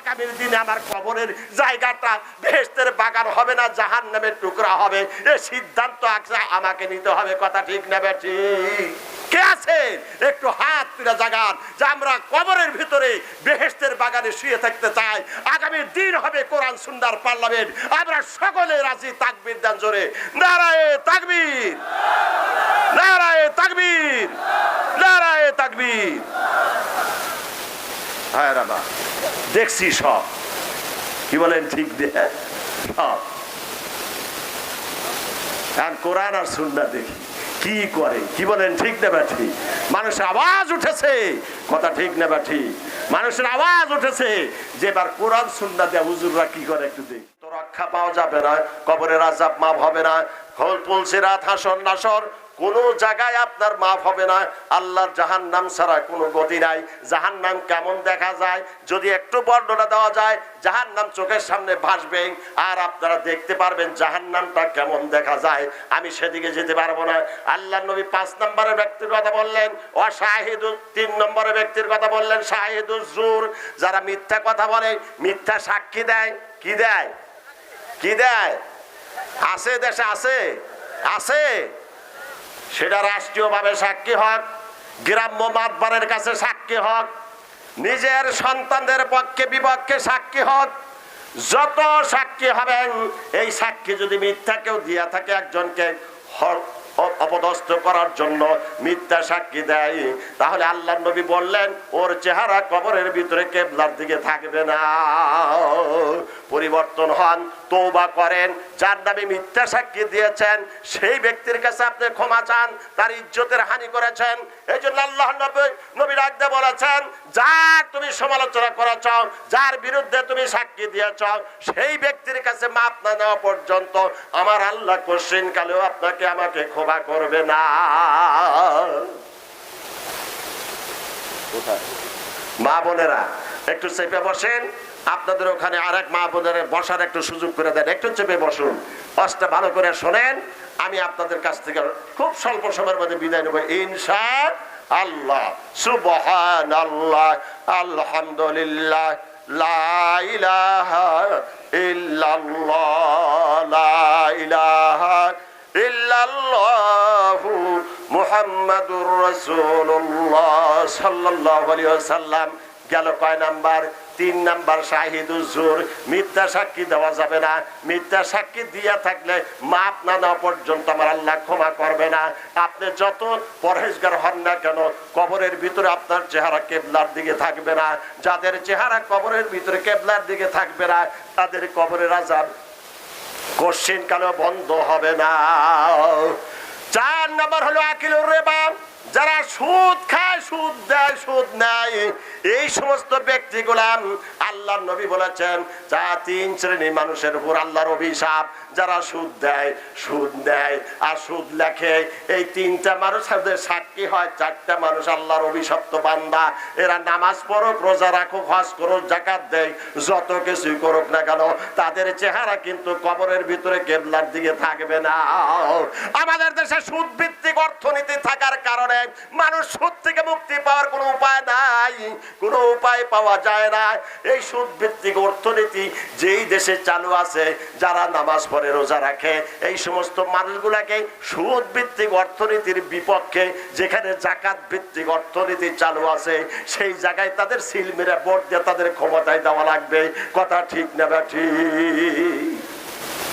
আগামীর দিনে আমার কবরের জায়গাটা বেহেশতের বাগান হবে না জাহান্নামের টুকরা হবে, এই সিদ্ধান্ত আমাকে নিতে হবে। কথা ঠিক না ঠিক? কে আছে একটু হাত তুলে জাগান যে আমরা কবরের ভিতরে বেহেশতের বাগানে শুয়ে থাকতে চাই। আগামী দিন হবে কোরআন সুন্নাহর পার্লামেন্ট। আমরা সকলে রাজি। তাকবীর দেন জোরে, নারায়ে তাকবীর, নারায়ে তাকবীর, নারায়ে তাকবীর। হ্যাঁ রাবা, দেখছি সব। কি বলেন? ঠিক দিয়ে সব। আর কোরআন আর সুন্নাহ দেখি কি করে। কি বলেন? ঠিক না ঠিক? মানুষের আওয়াজ উঠেছে। কথা ঠিক না ঠিক? মানুষের আওয়াজ উঠেছে যে এবার কোরআন সুন্নাহ দিয়ে হুজুররা কি করে একটু দেখ। তো রক্ষা পাওয়া যাবে না, কবরের আযাব মাফ হবে না, পুলসিরাত হাসর নাসর কোন জায়গায় আপনার মাফ হবে না। আল্লাহর জাহান্নাম ছাড়া কোনো গতি নাই। জাহান্নাম কেমন দেখা যায় যদি একটু বর্ণনা দেওয়া যায়, জাহান্নাম চোখের সামনে ভাসবে আর আপনারা দেখতে পারবেন জাহান্নামটা কেমন দেখা যায়। আমি সেদিকে যেতে পারবো না। আল্লাহর নবী 5 নম্বরের ব্যক্তির কথা বললেন, ও শাহিদু 3 নম্বরের ব্যক্তির কথা বললেন শাহিদুজ জুর, যারা মিথ্যা কথা বলে, মিথ্যা সাক্ষী দেয়। কি দেয়? কি দেয়? আছে দেশে, আছে আছে সেটা রাষ্ট্রীয়ভাবে সাক্ষী হক, গ্রাম্য মাতবারের কাছে সাক্ষী হক, নিজের সন্তানদের পক্ষে বিপক্ষে সাক্ষী হক। যত সাক্ষী হবেন, এই সাক্ষী যদি মিথ্যা কেউ দিয়া থাকে একজনকে অপদস্থ করার জন্য মিথ্যা সাক্ষী দেয়, তাহলে আল্লাহর নবী বললেন ওর চেহারা কবরের ভিতরে কিবলার দিকে থাকবে না। পরিবর্তন হন, তওবা করেন। যার নামে মিথ্যা সাক্ষী দিয়েছেন সেই ব্যক্তির কাছে আপনি ক্ষমা চান, তার ইজ্জতের হানি করেছেন। এই জন্য আল্লাহ নবী রাখতে বলেছেন, যার তুমি সমালোচনা করেছ, যার বিরুদ্ধে তুমি সাক্ষী দিয়েছ, সেই ব্যক্তির কাছে মাপ না নেওয়া পর্যন্ত আমার আল্লাহ কোশ্চিন কালেও আপনাকে আমাকে ক্ষমা করবে না। মা বোনেরা একটু চেপে বসেন। আপনাদের ওখানে আরেক মা বোনের বসার একটু সুযোগ করে দেন, একটু চেপে বসুন। অস্তে ভালো করে শোনেন। আমি আপনাদের কাছ থেকে খুব স্বল্প সময়ের মধ্যে বিদায় নেব ইনশাআল্লাহ। সুবহানাল্লাহ, আলহামদুলিল্লাহ, লা ইলাহা ইল্লাল্লাহ, লা ইলাহা ইল্লাল্লাহু মুহাম্মাদুর রাসূলুল্লাহ সাল্লাল্লাহু আলাইহি ওয়াসাল্লাম। গেল কয় নাম্বার? 3 নাম্বার শাহিদুজ জুর, মিথ্যা সাক্ষী দেওয়া যাবে না। মিথ্যা সাক্ষী দিয়া থাকলে মাপ না দেওয়া পর্যন্ত আমার আল্লাহ ক্ষমা করবে না। আপনি যত পরহেজগার হন না কেন, কবরের ভিতরে আপনার চেহারা কিবলার দিকে থাকবে না। যাদের চেহারা কবরের ভিতরে কিবলার দিকে থাকবে না, তাদের কবরের আযাব কোশ্চিন কালেও বন্ধ হবে না। 4 নাম্বার হলো আকিলুর রিবা, যারা সুদ খায়, সুদ দেয়, সুদ নেয়, এই সমস্ত ব্যক্তিগুলা আল্লাহর নবী বলেছেন যা 3 শ্রেণীর মানুষের উপর আল্লাহর অভিশাপ। যারা সুদ দেয়, সুদ নেয় আর সুদ লেখে, এই 3টা মানুষের সাক্ষী হয় 4টা মানুষ আল্লাহর অভিশপ্ত বান্দা। এরা নামাজ পড়ুক, রোজা রাখুক, হজ করুক, যাকাত দেয়, যত কিছুই করুক না কেন, তাদের চেহারা কিন্তু কবরের ভিতরে কিবলার দিকে থাকবে না। আমাদের দেশে সুদ ভিত্তিক অর্থনীতি থাকার কারণে মানুষ সুদ থেকে মুক্তি পাওয়ার কোনো উপায় নাই, কোনো উপায় পাওয়া যায় না। এই সুদ ভিত্তিক অর্থনীতি যেই দেশে চালু আছে, যারা নামাজ পড়ে, রোজা রাখে, এই সমস্ত মানুষগুলাকে সুদ ভিত্তিক অর্থনীতির বিপক্ষে, যেখানে যাকাত ভিত্তিক অর্থনীতি চালু আছে, সেই জায়গায় তাদের সিল মেরে ভোট দিয়ে তাদের ক্ষমতায় দেওয়া লাগবে। কথা ঠিক না ঠিক?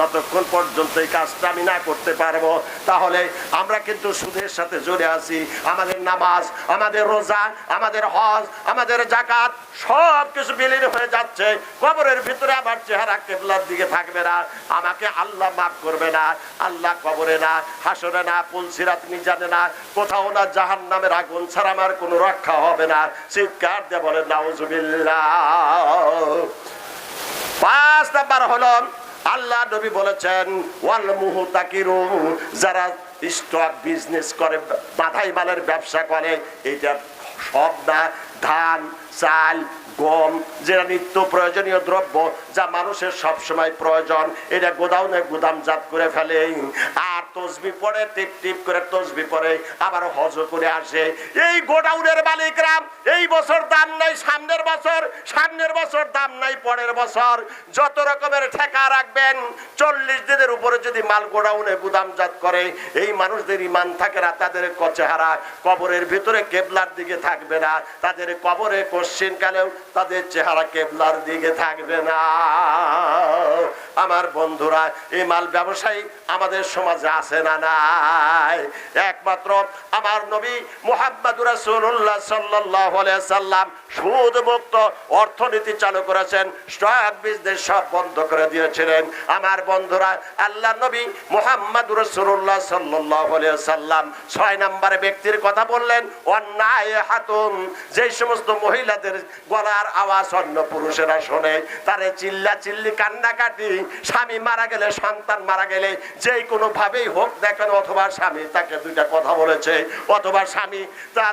যতক্ষণ পর্যন্ত এই কাজটা আমি না করতে পারবো, তাহলে আমরা কিন্তু সুদের সাথে জড়ে আছি। আমাদের নামাজ, আমাদের রোজা, আমাদের হজ, আমাদের যাকাত সব কিছু বিলীন হয়ে যাচ্ছে। কবরের ভিতরে আমার চেহারা কিবলার দিকে থাকবে না। আমাকে আল্লাহ মাফ করবে না। আল্লাহ কবরে না, হাসরে না, পুলসিরাত মিজানে না, কোথাও না, জাহান্নামের আগুন ছাড়া আমার কোনো রক্ষা হবে না। চিৎকার দিয়ে বলেন নাউজুবিল্লাহ। 5 নাম্বার হলো আল্লাহ নবী বলেছেন ওয়াল মুহতাকিরু, যারা স্টক বিজনেস করে, বাধাই মালের ব্যবসা করে, এইটা সব না, ধান, চাল, গম, যেটা নিত্য প্রয়োজনীয় দ্রব্য, যা মানুষের সব সময় প্রয়োজন, এটা গোদাউনে গুদামজাত করে ফেলে। আর তসবিহ পড়ে, টিপ টিপ করে তসবিহ পড়ে, আবার হজ করে আসে। এই গোডাউনের মালিকরা এই বছর দাম নাই, সামনের বছর দাম নাই, পরের বছর যত রকমের ঠেকা রাখবেন, 40 দিনের উপরে যদি মাল গোডাউনে গুদামজাত করে, এই মানুষদের ঈমান থাকে না, তাদের চেহারা কবরের ভিতরে কেবলার দিকে থাকবে না, তাদের কবরে কোশ্চিন কালেও তাদের চেহারা কেবলার দিকে থাকবে না। আমার বন্ধুরা, এই মাল ব্যবসায়ী আমাদের সমাজে আছে না নাই? একমাত্র আমার নবী মুহাম্মদুর রাসূলুল্লাহ সাল্লাল্লাহু আলাইহি সাল্লাম সুদ মুক্ত অর্থনীতি চালু করেছেন, স্টক বিজনেস সব বন্ধ করে দিয়েছিলেন। আমার বন্ধুরা, আল্লাহর নবী মুহাম্মদুর রাসূলুল্লাহ সাল্লাল্লাহু আলাইহি সাল্লাম 6 নম্বরে ব্যক্তির কথা বললেন, অন্যায় হাতুন, যে সমস্ত মহিলাদের গলার আওয়াজ অন্য পুরুষেরা শোনে, তারে চিল্লা চিল্লি কান্নাকাটি, স্বামী মারা গেলে, সন্তান মারা গেলে, যে কোনো ভাবেই হোক দেখেন, অথবা স্বামী তাকে দুইটা কথা বলেছে, অথবা স্বামী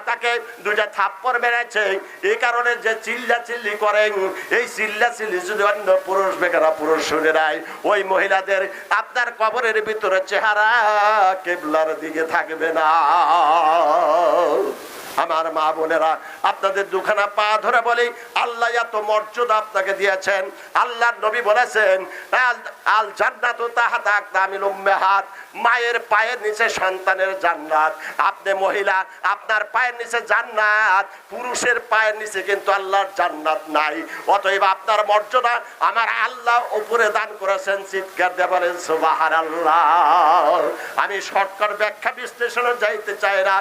তাকে দুইটা থাপ্পড় মেরেছে, এই কারণে যে চিল্লা চিল্লি করেন, এই চিল্লা চিল্লি যদি অন্য পুরুষ বেকারা পুরুষ শুনে নাই, ওই মহিলাদের আপনার কবরের ভিতরে চেহারা কেবলার দিকে থাকবে না। আমার মা বোনেরা, আপনাদের দুখানা পা ধরে বলি, আল্লাহ এত মর্যাদা আপনাকে দিয়েছেন। আল্লাহর নবী বলেছেন, আল জান্নাতু তাহতা আকদামিল উম্মাহাত, মায়ের পায়ের নিচে সন্তানের জান্নাত। আপনি মহিলা, আপনার পায়ের নিচে জান্নাত, পুরুষের পায়ের নিচে কিন্তু আল্লাহর জান্নাত নাই। অতএব আপনার মর্যাদা আমার আল্লাহ উপরে দান করেছেন। চিৎকার দিয়ে বলেন সুবহানাল্লাহ। আমি শর্টকাট ব্যাখ্যা বিশ্লেষণে যাইতে চাই না।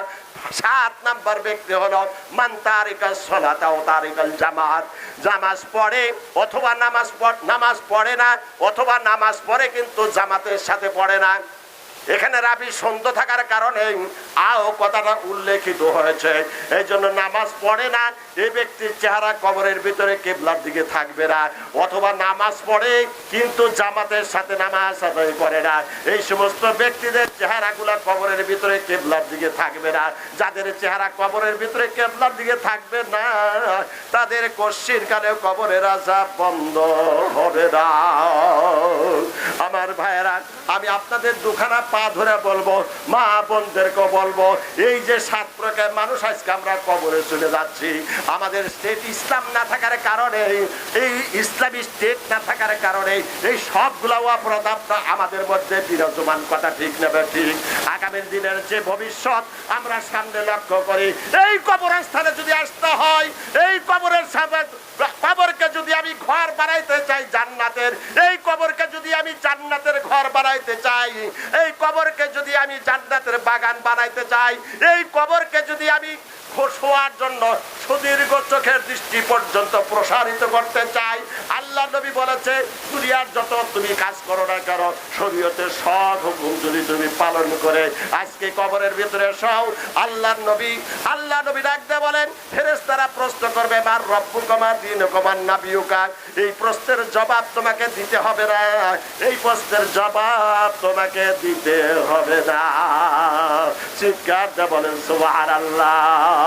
7 নাম্বার ব্যক্তি হলো মান তারিকাস সালাতা ওয়া তারিকাল জামাত, নামাজ পড়ে অথবা নামাজ পড়ে না, অথবা নামাজ পড়ে কিন্তু জামাতের সাথে পড়ে না। এখানে রাবি সন্দেহ থাকার কারণে আও কথাটা উল্লেখিত হয়েছে। এই জন্য নামাজ পড়ে না এই ব্যক্তির চেহারা কবরের ভিতরে কেবলার দিকে থাকবে না, অথবা নামাজ পড়ে কিন্তু জামাতের সাথে নামাজ আদায় করে না, এই সমস্ত ব্যক্তিদের চেহারাগুলা কবরের ভিতরে কেবলার দিকে থাকবে না। যাদের চেহারা কবরের ভিতরে কেবলার দিকে থাকবে না, তাদের কশির কালেও কবরের আযাব বন্ধ হবে না। আমার ভাইয়েরা, আমি আপনাদের দুখানা পা ধরে বলবো, মা বোনদেরকে বলবো, এই যে 7 প্রকার মানুষ আজকে আমরা কবরে চলে যাচ্ছি, আমাদের স্টেট ইসলাম না থাকার কারণে, এই ইসলামী স্টেট না থাকার কারণে এই সবগুলা অপরাধ আমাদের মধ্যে বিরাজমান, কথা ঠিক না ঠিক? আগামী দিনের যে ভবিষ্যৎ আমরা সামনে লক্ষ্য করি, এই কবরস্থানে যদি আসতে হয়, এই কবরকে যদি আমি ঘর বানাইতে চাই জান্নাতের, এই কবরকে যদি আমি জান্নাতের ঘর বানাইতে চাই, এই কবরকে যদি আমি জান্নাতের বাগান বানাইতে চাই, এই কবরকে যদি আমি শোয়ার জন্য সুদীর্ঘ চোখের দৃষ্টি পর্যন্ত প্রসারিত করতে চাই, আল্লাহ নবী বলেছে, দুনিয়ার যত তুমি কাজ করো না কেন, শরীয়তের সব হুকুম যদি তুমি পালন করে আজকে কবরের ভিতরে সব, আল্লাহ নবী ডাকতে বলেন, ফেরেশতারা প্রশ্ন করবে, মার রব্বুকা মা দীনুকা মান নাবিয়ুকা, এই প্রশ্নের জবাব তোমাকে দিতে হবে না, এই প্রশ্নের জবাব তোমাকে দিতে হবে না। চিৎকার দিয়ে বলেন সুবহানাল্লাহ।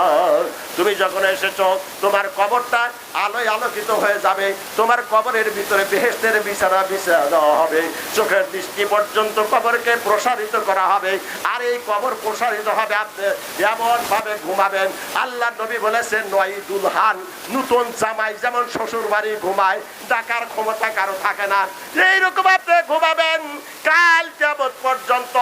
তুমি যখন এসেছো, তোমার কবরটা আলোয় আলোকিত হয়ে যাবে, তোমার কবরের ভিতরে বেহেশতের বিছানা বিছায়া দেওয়া হবে, চোখের দৃষ্টি পর্যন্ত কবরকে প্রসারিত করা হবে, আর এই কবর প্রসারিত হবে, আপনি এমন ভাবে ঘুমাবেন। আল্লাহ নবী বলেছেন, নয় দুলহান, নতুন জামাই যেমন শ্বশুর বাড়ি ঘুমায়, ডাকার ক্ষমতা কারো থাকে না, এইরকম আপনি ঘুমাবেন কাল কিয়ামত পর্যন্ত।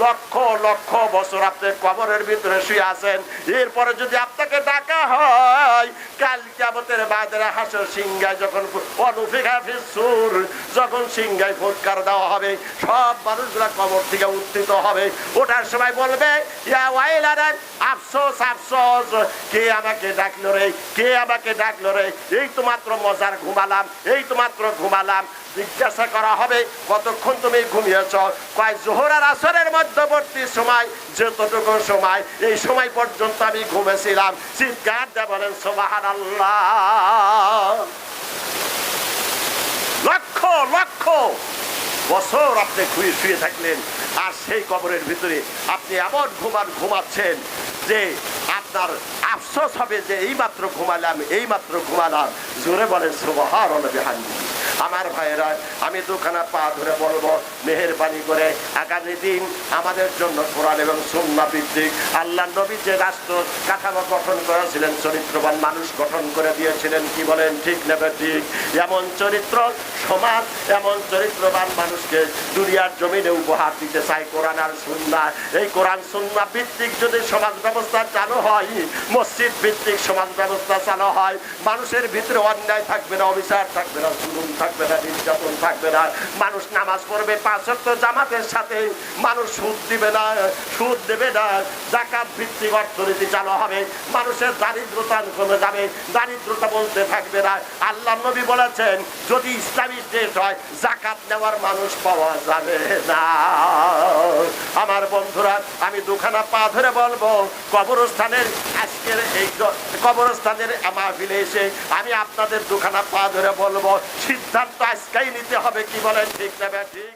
লক্ষ লক্ষ বছর আপনি কবরের ভিতরে শুয়ে আছেন, এরপরে যদি আপনাকে ডাকা হয় কাল কিয়ামতের বাদে হাসর সিংহায় যখন অনুফিখা ফিস সূর, যখন সিংহায় ফুৎকার দেওয়া হবে, সব মানুষগুলা কবর থেকে উত্থিত হবে। ওঠার সময় বলবে, ইয়া ওয়াইলানা, আফসোস আফসোস, কে আমাকে ডাকলো রে, কে আমাকে ডাকলো রে, এই তো মাত্র মজার ঘুমালাম, এই তো মাত্র ঘুমালাম। জিজ্ঞাসা করা হবে, কতক্ষণ তুমি ঘুমিয়েছ? কয়, যোহর আর আসরের মধ্যবর্তী সময়, যতটুকু সময়, এই সময় পর্যন্ত আমি ঘুমেছিলাম। চিৎকার দিয়ে বলেন সুবহানাল্লাহ। লক্ষ লক্ষ বছর আপনি শুয়ে থাকলেন, আর সেই কবরের ভিতরে আপনি এমন ঘুমাচ্ছেন যে আপনার আফসোস হবে যে এইমাত্র ঘুমালাম, এইমাত্র ঘুমালাম। জোরে বলেন সুবহানাল্লাহি বিহামদিহি। আমার ভাইরা, আমি দুখানা পা ধরে বলবো, মেহেরবানি করে আগামী দিন আমাদের জন্য কোরআন এবং সুন্নাহ ভিত্তিক আল্লাহ নবী যে রাষ্ট্র কাঠামো গঠন করেছিলেন, চরিত্রবান মানুষ গঠন করে দিয়েছিলেন, কি বলেন ঠিক নেবে ঠিক? এমন চরিত্র সমাজ, এমন চরিত্রবান মানুষকে দুনিয়ার জমিনে উপহার দিতে চাই কোরআন আর সুন্নাহ। এই কোরআন সুন্নাহ ভিত্তিক যদি সমাজ ব্যবস্থা চালু হয়, মসজিদ ভিত্তিক সমাজ ব্যবস্থা চালু হয়, মানুষের ভিতরে অন্যায় থাকবে না, অবিচার থাকবে না, জুলুম থাকবে না, নির্যাতন থাকবে না, মানুষ নামাজ পড়বে 5 ওয়াক্ত জামাতের সাথে, মানুষ সুদ দিবে না, সুদ দেবে না, যাকাত ভিত্তিক অর্থনীতি চালু হবে, মানুষের দারিদ্রতা কমে যাবে, দারিদ্রতা বলতে থাকবে না। আল্লাহ নবী বলেছেন যদি ইসলামী দেশ হয় যাকাত নেওয়ার মানুষ পাওয়া যাবে না। আমার বন্ধুরা, আমি দুখানা পা ধরে বলবো, কবরস্থানের আজকের এই কবরস্থানের মাহফিলে এসে আমি আপনাদের দুখানা পা ধরে বলবো, সিদ্ধান্ত আজকেই নিতে হবে, কি বলেন ঠিক না ঠিক?